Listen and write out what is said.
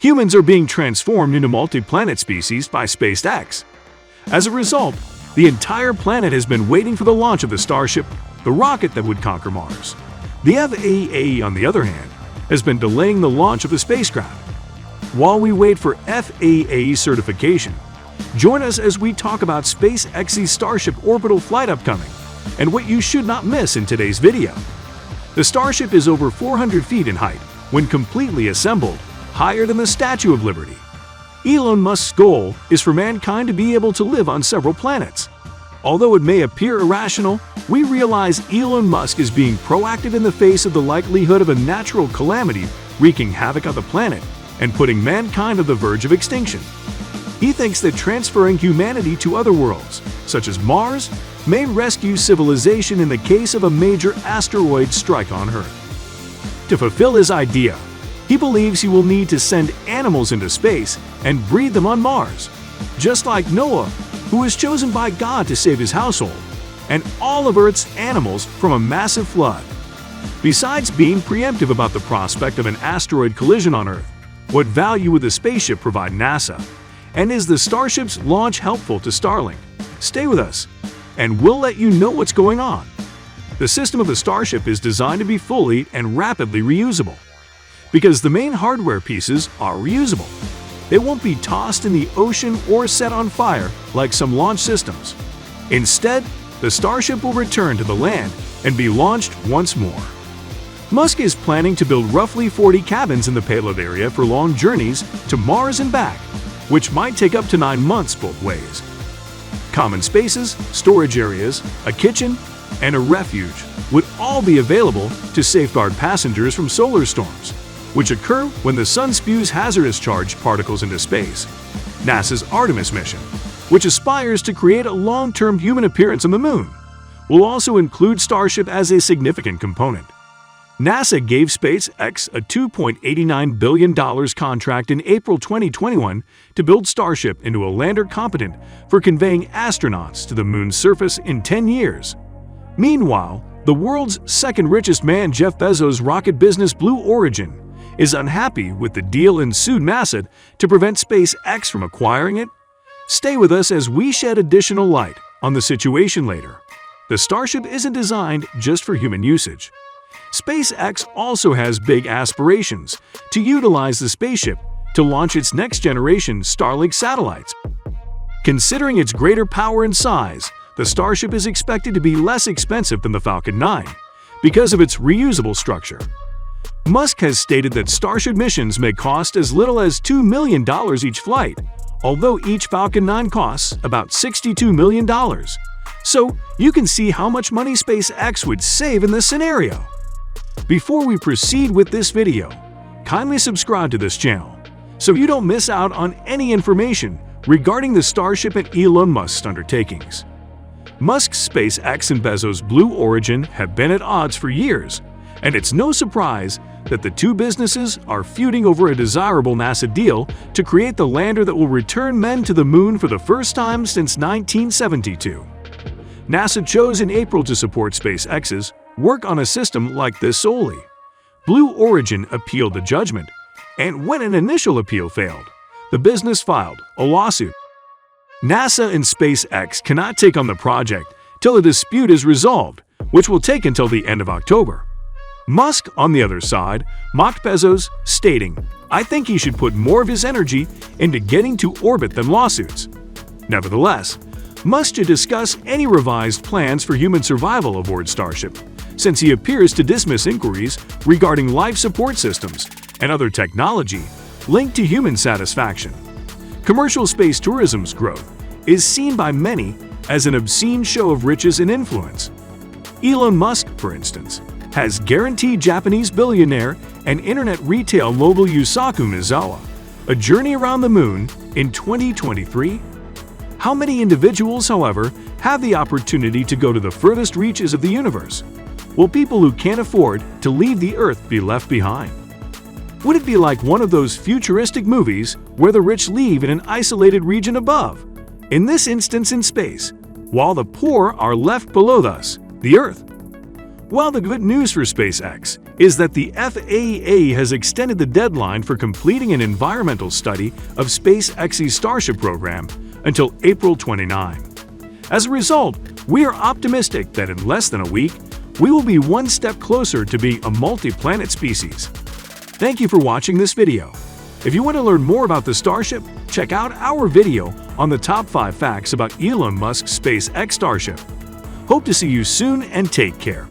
Humans are being transformed into multi-planet species by SpaceX. As a result, the entire planet has been waiting for the launch of the Starship, the rocket that would conquer Mars. The FAA, on the other hand, has been delaying the launch of the spacecraft. While we wait for FAA certification, join us as we talk about SpaceX's Starship Orbital flight upcoming and what you should not miss in today's video. The Starship is over 400 feet in height when completely assembled, higher than the Statue of Liberty. Elon Musk's goal is for mankind to be able to live on several planets. Although it may appear irrational, we realize Elon Musk is being proactive in the face of the likelihood of a natural calamity wreaking havoc on the planet and putting mankind on the verge of extinction. He thinks that transferring humanity to other worlds, such as Mars, may rescue civilization in the case of a major asteroid strike on Earth. To fulfill his idea, he believes he will need to send animals into space and breed them on Mars, just like Noah, who was chosen by God to save his household, and all of Earth's animals from a massive flood. Besides being preemptive about the prospect of an asteroid collision on Earth, what value would the spaceship provide NASA? And is the Starship's launch helpful to Starlink? Stay with us, and we'll let you know what's going on. The system of the Starship is designed to be fully and rapidly reusable. Because the main hardware pieces are reusable. They won't be tossed in the ocean or set on fire like some launch systems. Instead, the Starship will return to the land and be launched once more. Musk is planning to build roughly 40 cabins in the payload area for long journeys to Mars and back, which might take up to 9 months both ways. Common spaces, storage areas, a kitchen, and a refuge would all be available to safeguard passengers from solar storms, which occur when the sun spews hazardous charged particles into space. NASA's Artemis mission, which aspires to create a long-term human appearance on the Moon, will also include Starship as a significant component. NASA gave SpaceX a $2.89 billion contract in April 2021 to build Starship into a lander competent for conveying astronauts to the Moon's surface in 10 years. Meanwhile, the world's second richest man, Jeff Bezos' rocket business Blue Origin, is unhappy with the deal and sued NASA to prevent SpaceX from acquiring it. Stay with us as we shed additional light on the situation later. The Starship isn't designed just for human usage. SpaceX also has big aspirations to utilize the spaceship to launch its next-generation Starlink satellites. Considering its greater power and size, the Starship is expected to be less expensive than the Falcon 9 because of its reusable structure. Musk has stated that Starship missions may cost as little as $2 million each flight, although each Falcon 9 costs about $62 million. So you can see how much money SpaceX would save in this scenario. Before we proceed with this video, kindly subscribe to this channel so you don't miss out on any information regarding the Starship and Elon Musk's undertakings. Musk's SpaceX and Bezos' Blue Origin have been at odds for years, and it's no surprise that the two businesses are feuding over a desirable NASA deal to create the lander that will return men to the Moon for the first time since 1972. NASA chose in April to support SpaceX's work on a system like this solely. Blue Origin appealed the judgment, and when an initial appeal failed, the business filed a lawsuit. NASA and SpaceX cannot take on the project till the dispute is resolved, which will take until the end of October. Musk, on the other side, mocked Bezos, stating, "I think he should put more of his energy into getting to orbit than lawsuits." Nevertheless, Musk should discuss any revised plans for human survival aboard Starship, since he appears to dismiss inquiries regarding life support systems and other technology linked to human satisfaction. Commercial space tourism's growth is seen by many as an obscene show of riches and influence. Elon Musk, for instance, has guaranteed Japanese billionaire and internet retail mogul Yusaku Miyazawa a journey around the Moon in 2023. How many individuals, however, have the opportunity to go to the furthest reaches of the universe? Will people who can't afford to leave the Earth be left behind? Would it be like one of those futuristic movies where the rich live in an isolated region above, in this instance in space, while the poor are left below us, the Earth? While the good news for SpaceX is that the FAA has extended the deadline for completing an environmental study of SpaceX's Starship program until April 29. As a result, we are optimistic that in less than a week, we will be one step closer to being a multi-planet species. Thank you for watching this video. If you want to learn more about the Starship, check out our video on the top 5 facts about Elon Musk's SpaceX Starship. Hope to see you soon and take care.